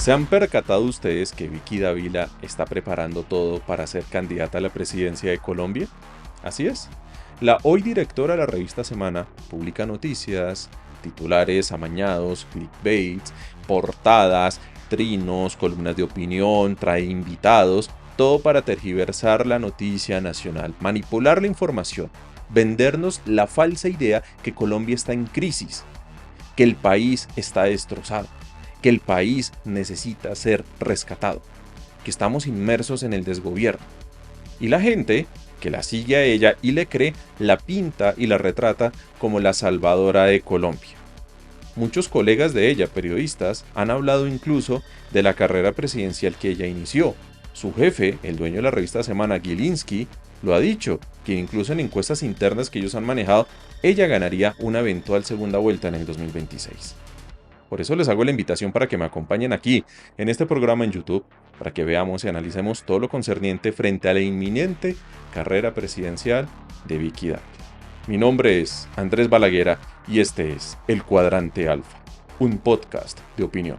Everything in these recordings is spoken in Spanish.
¿Se han percatado ustedes que Vicky Dávila está preparando todo para ser candidata a la presidencia de Colombia? Así es. La hoy directora de la revista Semana publica noticias, titulares amañados, clickbaits, portadas, trinos, columnas de opinión, trae invitados, todo para tergiversar la noticia nacional, manipular la información, vendernos la falsa idea que Colombia está en crisis, que el país está destrozado, que el país necesita ser rescatado, que estamos inmersos en el desgobierno. Y la gente que la sigue a ella y le cree, la pinta y la retrata como la salvadora de Colombia. Muchos colegas de ella, periodistas, han hablado incluso de la carrera presidencial que ella inició. Su jefe, el dueño de la revista Semana, Gilinski, lo ha dicho, que incluso en encuestas internas que ellos han manejado, ella ganaría una eventual segunda vuelta en el 2026. Por eso les hago la invitación para que me acompañen aquí, en este programa en YouTube, para que veamos y analicemos todo lo concerniente frente a la inminente carrera presidencial de Vicky Dávila. Mi nombre es Andrés Balaguera y este es El Cuadrante Alfa, un podcast de opinión.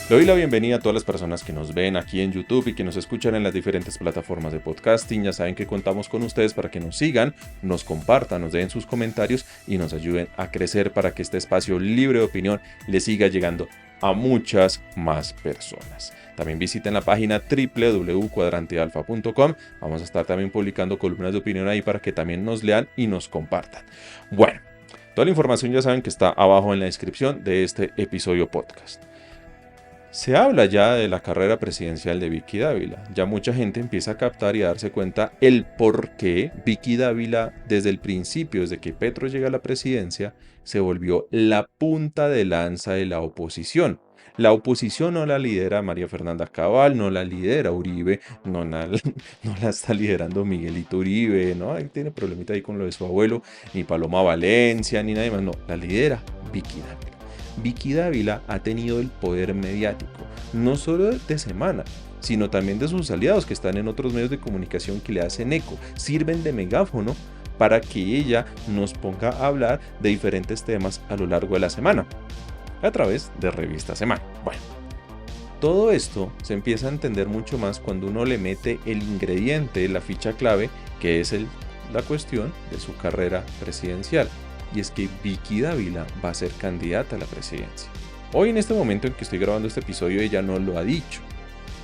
Le doy la bienvenida a todas las personas que nos ven aquí en YouTube y que nos escuchan en las diferentes plataformas de podcasting. Ya saben que contamos con ustedes para que nos sigan, nos compartan, nos den sus comentarios y nos ayuden a crecer para que este espacio libre de opinión le siga llegando a muchas más personas. También visiten la página www.cuadrantealfa.com. Vamos a estar también publicando columnas de opinión ahí para que también nos lean y nos compartan. Bueno, toda la información ya saben que está abajo en la descripción de este episodio podcast. Se habla ya de la carrera presidencial de Vicky Dávila. Ya mucha gente empieza a captar y a darse cuenta el por qué Vicky Dávila, desde el principio, desde que Petro llega a la presidencia, se volvió la punta de lanza de la oposición. La oposición no la lidera María Fernanda Cabal, no la lidera Uribe, no la está liderando Miguelito Uribe, ¿no? Ahí tiene problemita ahí con lo de su abuelo, ni Paloma Valencia, ni nadie más, no, la lidera Vicky Dávila. Vicky Dávila ha tenido el poder mediático, no solo de Semana, sino también de sus aliados que están en otros medios de comunicación que le hacen eco, sirven de megáfono para que ella nos ponga a hablar de diferentes temas a lo largo de la semana, a través de Revista Semana. Bueno, todo esto se empieza a entender mucho más cuando uno le mete el ingrediente, la ficha clave, que es la cuestión de su carrera presidencial. Y es que Vicky Dávila va a ser candidata a la presidencia. Hoy en este momento en que estoy grabando este episodio ella no lo ha dicho.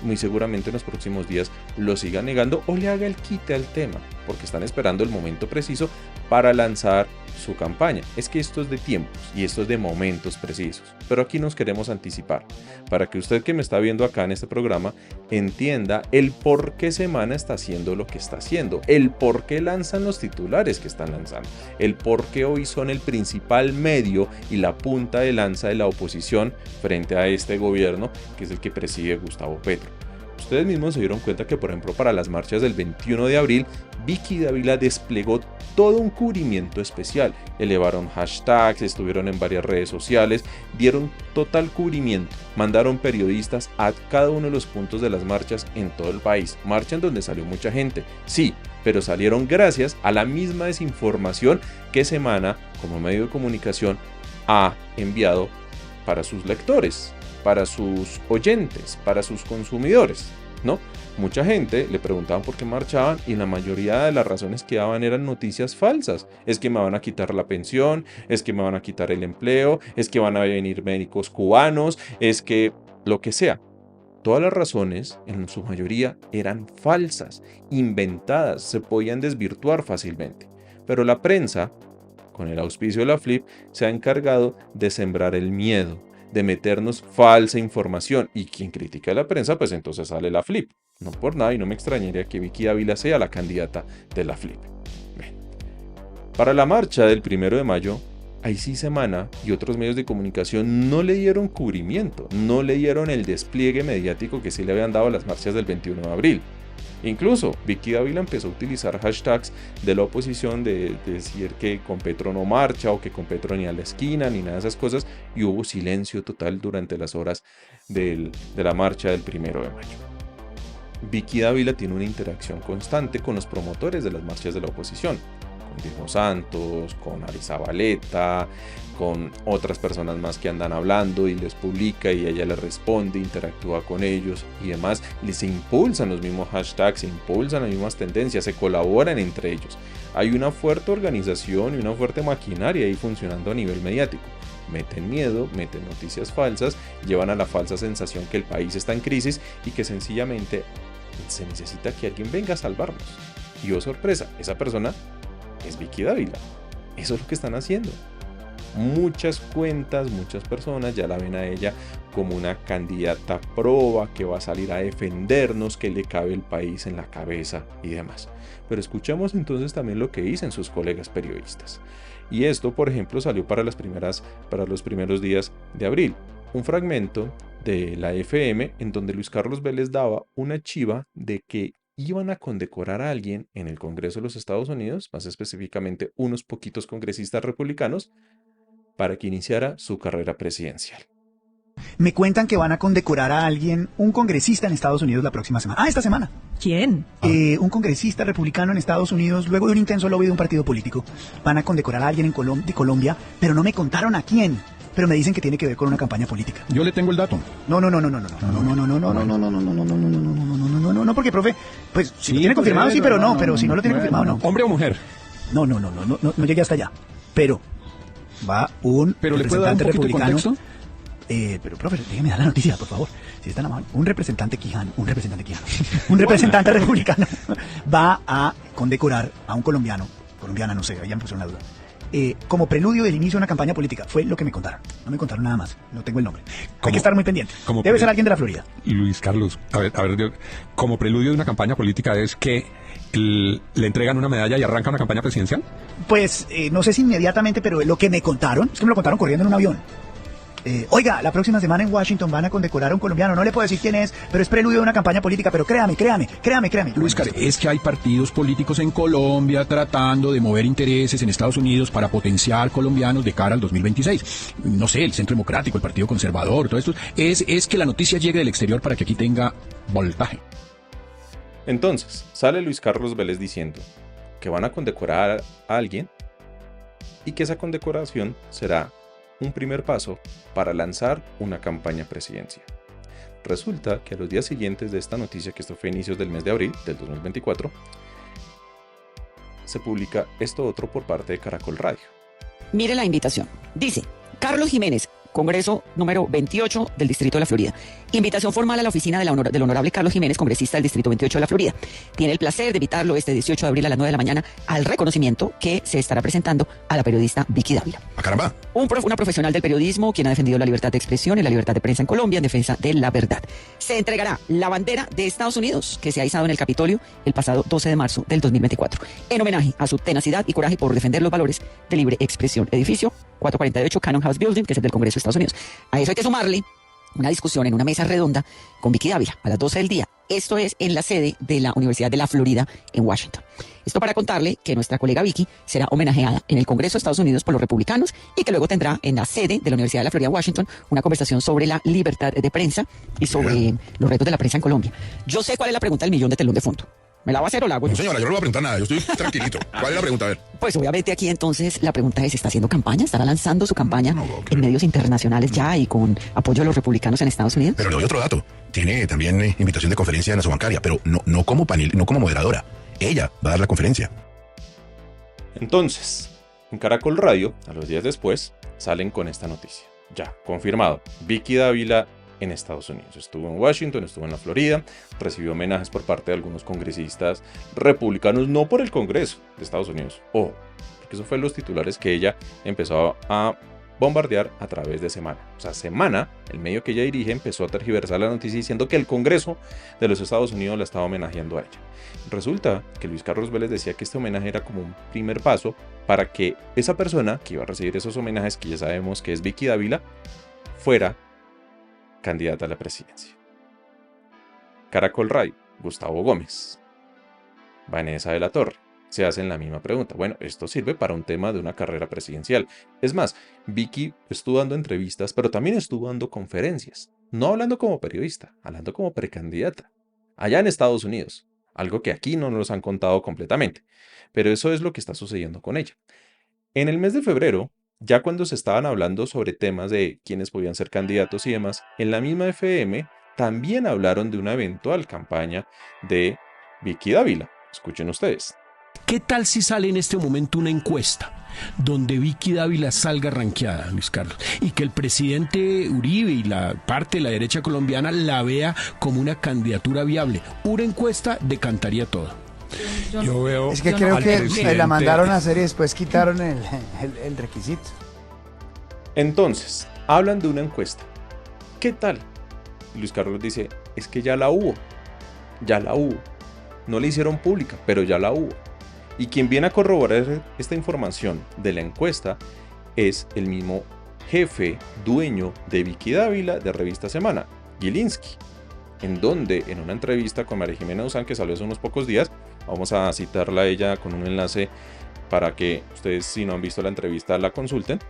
Muy seguramente en los próximos días lo siga negando o le haga el quite al tema, porque están esperando el momento preciso para lanzar su campaña. Es que esto es de tiempos y esto es de momentos precisos, pero aquí nos queremos anticipar para que usted que me está viendo acá en este programa entienda el por qué Semana está haciendo lo que está haciendo, el por qué lanzan los titulares que están lanzando, el por qué hoy son el principal medio y la punta de lanza de la oposición frente a este gobierno que es el que preside Gustavo Petro. Ustedes mismos se dieron cuenta que, por ejemplo, para las marchas del 21 de abril, Vicky Dávila desplegó todo un cubrimiento especial. Elevaron hashtags, estuvieron en varias redes sociales, dieron total cubrimiento, mandaron periodistas a cada uno de los puntos de las marchas en todo el país. Marcha en donde salió mucha gente, sí, pero salieron gracias a la misma desinformación que Semana, como medio de comunicación, ha enviado para sus lectores, para sus oyentes, para sus consumidores, ¿no? Mucha gente le preguntaban por qué marchaban y la mayoría de las razones que daban eran noticias falsas. Es que me van a quitar la pensión, es que me van a quitar el empleo, es que van a venir médicos cubanos, es que lo que sea. Todas las razones, en su mayoría, eran falsas, inventadas, se podían desvirtuar fácilmente. Pero la prensa, con el auspicio de la FLIP, se ha encargado de sembrar el miedo, de meternos falsa información, y quien critica a la prensa, pues entonces sale la FLIP. No por nada, y no me extrañaría que Vicky Dávila sea la candidata de la FLIP. Bien. Para la marcha del 1 de mayo, ahí sí Semana y otros medios de comunicación no le dieron cubrimiento, no le dieron el despliegue mediático que sí le habían dado a las marchas del 21 de abril. Incluso Vicky Dávila empezó a utilizar hashtags de la oposición de decir que con Petro no marcha o que con Petro ni a la esquina ni nada de esas cosas, y hubo silencio total durante las horas de la marcha del 1 de mayo. Vicky Dávila tiene una interacción constante con los promotores de las marchas de la oposición, con Diego Santos, con Ari Zabaleta, con otras personas más que andan hablando y les publica y ella les responde, interactúa con ellos y demás. Les impulsan los mismos hashtags, se impulsan las mismas tendencias, se colaboran entre ellos. Hay una fuerte organización y una fuerte maquinaria ahí funcionando a nivel mediático. Meten miedo, meten noticias falsas, llevan a la falsa sensación que el país está en crisis y que sencillamente se necesita que alguien venga a salvarnos. Y oh sorpresa, esa persona es Vicky Dávila. Eso es lo que están haciendo. Muchas cuentas, muchas personas ya la ven a ella como una candidata proba que va a salir a defendernos, que le cabe el país en la cabeza y demás. Pero escuchemos entonces también lo que dicen sus colegas periodistas. Y esto, por ejemplo, salió para los primeros días de abril. Un fragmento de la FM en donde Luis Carlos Vélez daba una chiva de que iban a condecorar a alguien en el Congreso de los Estados Unidos, más específicamente unos poquitos congresistas republicanos, para que iniciara su carrera presidencial. Me cuentan que van a condecorar a alguien, un congresista en Estados Unidos la próxima semana. Esta semana. ¿Quién? Un congresista republicano en Estados Unidos, luego de un intenso lobby de un partido político. Van a condecorar a alguien de Colombia, pero no me contaron a quién. Pero me dicen que tiene que ver con una campaña política. Yo le tengo el dato. No, porque profe, pues si lo tiene confirmado sí, pero no, pero si no lo tiene confirmado no. ¿Hombre o mujer? No llegué hasta allá. Pero va un ¿Pero le puedo dar un representante poquito de republicano. contexto? Pero profe, déjeme dar la noticia, por favor. Si es tan amable. Un representante republicano va a condecorar a un colombiana, no sé, ya me pusieron la duda. Como preludio del inicio de una campaña política. Fue lo que me contaron. No me contaron nada más. No tengo el nombre. Hay que estar muy pendiente. Debe ser alguien de la Florida. Luis Carlos, a ver, como preludio de una campaña política es que le entregan una medalla y arranca una campaña presidencial. Pues no sé si inmediatamente, pero lo que me contaron, es que me lo contaron corriendo en un avión. Oiga, la próxima semana en Washington van a condecorar a un colombiano, no le puedo decir quién es, pero es preludio de una campaña política, pero créame. Luis Carlos, es que hay partidos políticos en Colombia tratando de mover intereses en Estados Unidos para potenciar colombianos de cara al 2026. No sé, el Centro Democrático, el Partido Conservador, todo esto. Es que la noticia llegue del exterior para que aquí tenga voltaje. Entonces, sale Luis Carlos Vélez diciendo que van a condecorar a alguien y que esa condecoración será un primer paso para lanzar una campaña presidencial. Resulta que a los días siguientes de esta noticia, que esto fue a inicios del mes de abril del 2024, se publica esto otro por parte de Caracol Radio. Mire la invitación. Dice, Carlos Jiménez, Congreso número 28 del Distrito de la Florida. Invitación formal a la oficina del honorable Carlos Jiménez, congresista del Distrito 28 de la Florida. Tiene el placer de invitarlo este 18 de abril a las 9 de la mañana al reconocimiento que se estará presentando a la periodista Vicky Dávila. ¡Ah, caramba! Una profesional del periodismo quien ha defendido la libertad de expresión y la libertad de prensa en Colombia en defensa de la verdad. Se entregará la bandera de Estados Unidos que se ha izado en el Capitolio el pasado 12 de marzo del 2024 en homenaje a su tenacidad y coraje por defender los valores de libre expresión. Edificio 448 Cannon House Building, que es el del Congreso de Estados Unidos. A eso hay que sumarle una discusión en una mesa redonda con Vicky Dávila a las 12 del día. Esto es en la sede de la Universidad de la Florida en Washington. Esto para contarle que nuestra colega Vicky será homenajeada en el Congreso de Estados Unidos por los republicanos y que luego tendrá en la sede de la Universidad de la Florida en Washington una conversación sobre la libertad de prensa y sobre los retos de la prensa en Colombia. Yo sé cuál es la pregunta del millón de telón de fondo. ¿Me la va a hacer o la hago? No, señora, yo no le voy a preguntar nada, yo estoy tranquilito. ¿Cuál es la pregunta? A ver. Pues obviamente aquí entonces la pregunta es, ¿está haciendo campaña? ¿Estará lanzando su campaña en medios internacionales ya y con apoyo de los republicanos en Estados Unidos? Pero le doy otro dato. Tiene también invitación de conferencia en la bancaria, pero no como panel, no como moderadora. Ella va a dar la conferencia. Entonces, en Caracol Radio, a los días después, salen con esta noticia. Ya, confirmado. Vicky Dávila en Estados Unidos. Estuvo en Washington, estuvo en la Florida, recibió homenajes por parte de algunos congresistas republicanos, no por el Congreso de Estados Unidos, porque eso fue los titulares que ella empezó a bombardear a través de Semana. O sea, Semana, el medio que ella dirige, empezó a tergiversar la noticia diciendo que el Congreso de los Estados Unidos la estaba homenajeando a ella. Resulta que Luis Carlos Vélez decía que este homenaje era como un primer paso para que esa persona que iba a recibir esos homenajes, que ya sabemos que es Vicky Dávila, fuera candidata a la presidencia. Caracol Radio Gustavo Gómez, Vanessa de la Torre. Se hacen la misma pregunta. Bueno, esto sirve para un tema de una carrera presidencial. Es más, Vicky estuvo dando entrevistas, pero también estuvo dando conferencias. No hablando como periodista, hablando como precandidata. Allá en Estados Unidos. Algo que aquí no nos han contado completamente. Pero eso es lo que está sucediendo con ella. En el mes de febrero, ya cuando se estaban hablando sobre temas de quiénes podían ser candidatos y demás, en la misma FM también hablaron de una eventual campaña de Vicky Dávila. Escuchen ustedes. ¿Qué tal si sale en este momento una encuesta donde Vicky Dávila salga rankeada, Luis Carlos, y que el presidente Uribe y la parte de la derecha colombiana la vea como una candidatura viable? Una encuesta decantaría todo. Yo veo. Es que creo que presidente... la mandaron a hacer y después quitaron el requisito. Entonces, hablan de una encuesta. ¿Qué tal? Luis Carlos dice, es que ya la hubo. Ya la hubo. No la hicieron pública, pero ya la hubo. Y quien viene a corroborar esta información de la encuesta es el mismo jefe, dueño de Vicky Dávila de Revista Semana, Gilinski, en donde en una entrevista con María Jimena Duzán, que salió hace unos pocos días, vamos a citarla a ella con un enlace para que ustedes, si no han visto la entrevista, la consulten,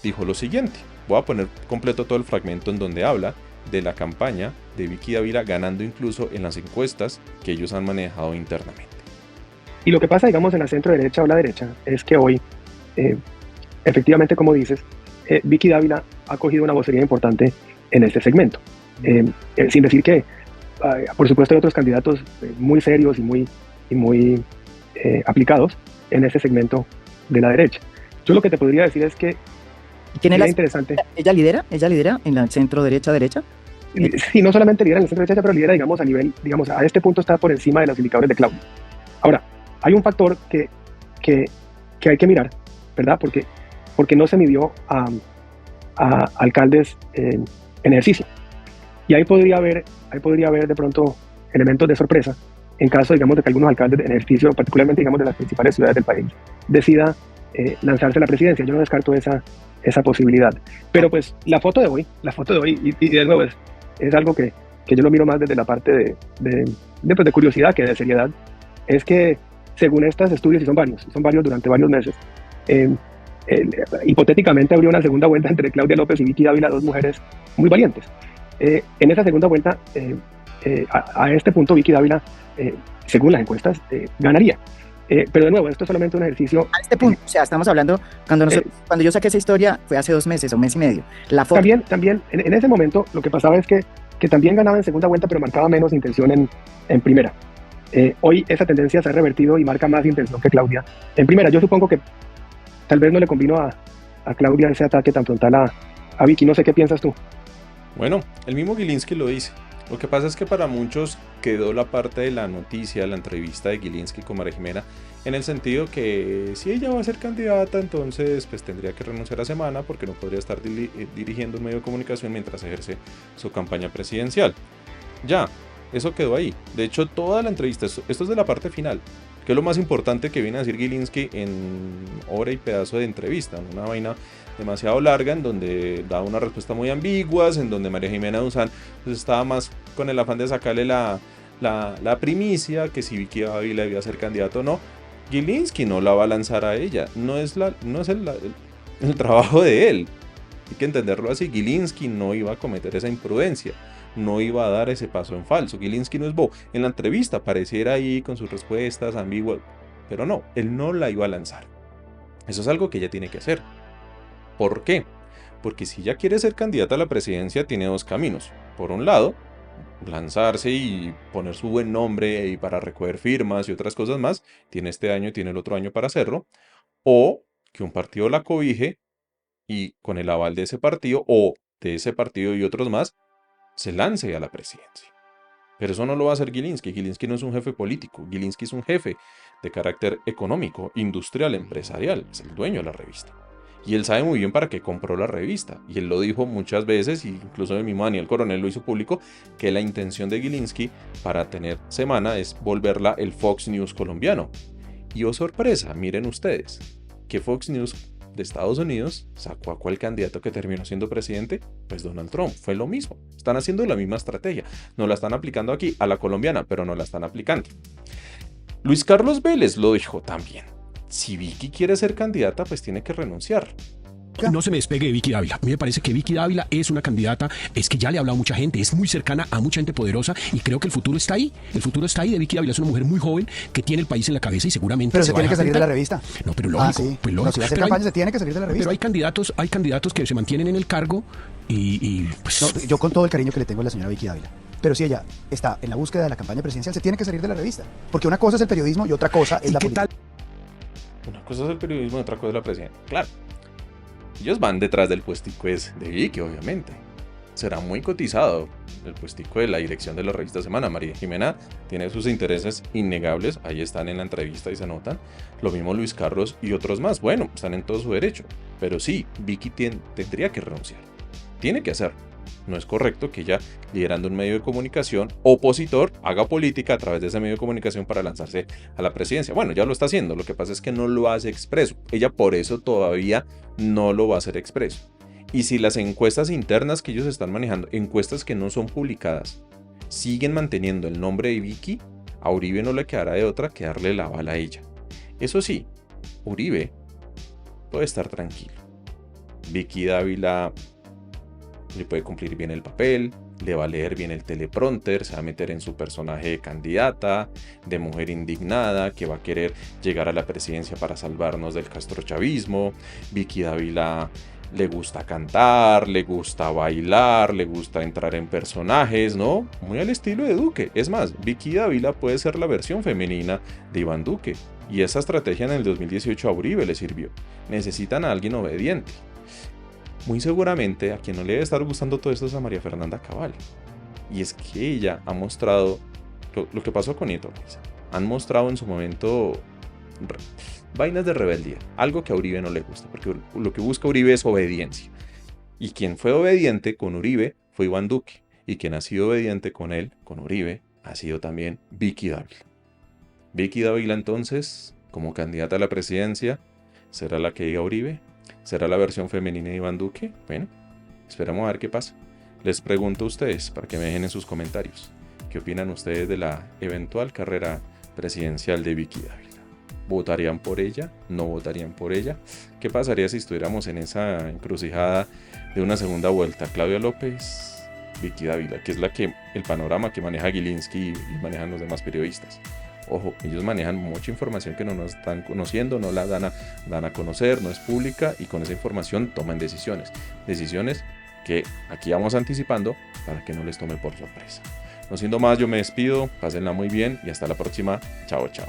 dijo lo siguiente. Voy a poner completo todo el fragmento en donde habla de la campaña de Vicky Dávila, ganando incluso en las encuestas que ellos han manejado internamente. Y lo que pasa, digamos, en la centro derecha o la derecha, es que hoy, efectivamente, como dices, Vicky Dávila ha cogido una vocería importante en este segmento. Sin decir que, por supuesto, hay otros candidatos muy serios y muy aplicados en ese segmento de la derecha. Yo lo que te podría decir es que ¿Quién es interesante. ¿Ella lidera en la centro derecha? Sí, no solamente lidera en la centro derecha, pero lidera, digamos, a nivel, digamos, a este punto está por encima de los indicadores de Claudia. Ahora, hay un factor que hay que mirar, ¿verdad? Porque no se midió a alcaldes en ejercicio. Y ahí podría haber de pronto elementos de sorpresa en caso, digamos, de que algunos alcaldes en ejercicio, particularmente, digamos, de las principales ciudades del país, decida lanzarse a la presidencia. Yo no descarto esa posibilidad. Pero pues la foto de hoy, y de nuevo es algo que yo lo miro más desde la parte de curiosidad que de seriedad, es que según estos estudios, y son varios durante varios meses, hipotéticamente habría una segunda vuelta entre Claudia López y Vicky Dávila, dos mujeres muy valientes. En esa segunda vuelta, a este punto Vicky Dávila, según las encuestas, ganaría. Pero de nuevo, esto es solamente un ejercicio. A este punto, o sea, estamos hablando, cuando yo saqué esa historia fue hace 2 meses o mes y medio. La foto... También en ese momento lo que pasaba es que también ganaba en segunda vuelta, pero marcaba menos intención en primera. Hoy esa tendencia se ha revertido y marca más intención que Claudia en primera. Yo supongo que tal vez no le convino a Claudia ese ataque tan frontal a Vicky. No sé qué piensas tú. Bueno, el mismo Gilinski lo dice. Lo que pasa es que para muchos quedó la parte de la noticia, la entrevista de Gilinski con María Jimena, en el sentido que si ella va a ser candidata, entonces pues tendría que renunciar a Semana porque no podría estar dirigiendo un medio de comunicación mientras ejerce su campaña presidencial. Ya, eso quedó ahí. De hecho, toda la entrevista, esto es de la parte final, que es lo más importante que viene a decir Gilinski en hora y pedazo de entrevista, una vaina demasiado larga en donde da una respuesta muy ambigua, en donde María Jimena Duzán pues, estaba más con el afán de sacarle la primicia, que si Vicky Dávila debía ser candidato o no. Gilinski no la va a lanzar a ella, no es el trabajo de él. Hay que entenderlo así. Gilinski no iba a cometer esa imprudencia, no iba a dar ese paso en falso. Gilinski no es bobo. En la entrevista pareciera ahí con sus respuestas ambiguas, pero no, él no la iba a lanzar. Eso es algo que ella tiene que hacer. ¿Por qué? Porque si ella quiere ser candidata a la presidencia, tiene 2 caminos. Por un lado, lanzarse y poner su buen nombre y para recoger firmas y otras cosas más. Tiene este año y tiene el otro año para hacerlo. O que un partido la cobije y con el aval de ese partido o de ese partido y otros más, se lance a la presidencia. Pero eso no lo va a hacer Gilinski. Gilinski no es un jefe político. Gilinski es un jefe de carácter económico, industrial, empresarial. Es el dueño de la revista. Y él sabe muy bien para qué compró la revista. Y él lo dijo muchas veces, incluso el mismo Daniel Coronel lo hizo público, que la intención de Gilinski para tener Semana es volverla el Fox News colombiano. Y oh sorpresa, miren ustedes, que Fox News de Estados Unidos sacó a cuál candidato que terminó siendo presidente, pues Donald Trump. Fue lo mismo. Están haciendo la misma estrategia. No la están aplicando aquí a la colombiana, pero no la están aplicando. Luis Carlos Vélez lo dijo también. Si Vicky quiere ser candidata, pues tiene que renunciar. No se me despegue de Vicky Dávila. A mí me parece que Vicky Dávila es una candidata, es que ya le ha hablado a mucha gente, es muy cercana a mucha gente poderosa y creo que el futuro está ahí. El futuro está ahí de Vicky Dávila. Es una mujer muy joven que tiene el país en la cabeza y seguramente Pero se tiene que salir de la revista. revista. No, pero lógico. Sí. Pues No, lógico. si va a hacer Pero campaña se tiene que salir de la revista. Pero hay candidatos que se mantienen en el cargo y pues... No, yo con todo el cariño que le tengo a la señora Vicky Dávila. Pero si ella está en la búsqueda de la campaña presidencial, se tiene que salir de la revista. Porque una cosa es el periodismo y otra cosa es ¿Y la qué política. tal? Una cosa es el periodismo y otra cosa es la presidencia. Claro. Ellos van detrás del puestico de Vicky, obviamente. Será muy cotizado el puestico de la dirección de la revista Semana. María Jimena tiene sus intereses innegables. Ahí están en la entrevista y se notan. Lo mismo Luis Carlos y otros más. Bueno, están en todo su derecho. Pero sí, Vicky tendría que renunciar. Tiene que hacerlo. No es correcto que ella, liderando un medio de comunicación opositor, haga política a través de ese medio de comunicación para lanzarse a la presidencia. Bueno, ya lo está haciendo, lo que pasa es que no lo hace expreso. Ella por eso todavía no lo va a hacer expreso. Y si las encuestas internas que ellos están manejando, encuestas que no son publicadas, siguen manteniendo el nombre de Vicky, a Uribe no le quedará de otra que darle la bala a ella. Eso sí, Uribe puede estar tranquilo. Vicky Dávila le puede cumplir bien el papel, le va a leer bien el teleprompter, se va a meter en su personaje de candidata, de mujer indignada, que va a querer llegar a la presidencia para salvarnos del castrochavismo. Vicky Dávila le gusta cantar, le gusta bailar, le gusta entrar en personajes, ¿no? Muy al estilo de Duque. Es más, Vicky Dávila puede ser la versión femenina de Iván Duque. Y esa estrategia en el 2018 a Uribe le sirvió. Necesitan a alguien obediente. Muy seguramente a quien no le debe estar gustando todo esto es a María Fernanda Cabal. Y es que ella ha mostrado lo que pasó con Nieto. Han mostrado en su momento vainas de rebeldía. Algo que a Uribe no le gusta. Porque lo que busca Uribe es obediencia. Y quien fue obediente con Uribe fue Iván Duque. Y quien ha sido obediente con él, con Uribe, ha sido también Vicky Dávila. Vicky Dávila entonces, como candidata a la presidencia, ¿será la que diga Uribe? ¿Será la versión femenina de Iván Duque? Bueno, esperamos a ver qué pasa. Les pregunto a ustedes para que me dejen en sus comentarios. ¿Qué opinan ustedes de la eventual carrera presidencial de Vicky Dávila? ¿Votarían por ella? ¿No votarían por ella? ¿Qué pasaría si estuviéramos en esa encrucijada de una segunda vuelta? Claudia López, Vicky Dávila, que es el panorama que maneja Gilinski y manejan los demás periodistas. Ojo, ellos manejan mucha información que no nos están conociendo, no la dan a conocer, no es pública y con esa información toman decisiones. Decisiones que aquí vamos anticipando para que no les tome por sorpresa. No siendo más, yo me despido, pásenla muy bien y hasta la próxima. Chao, chao.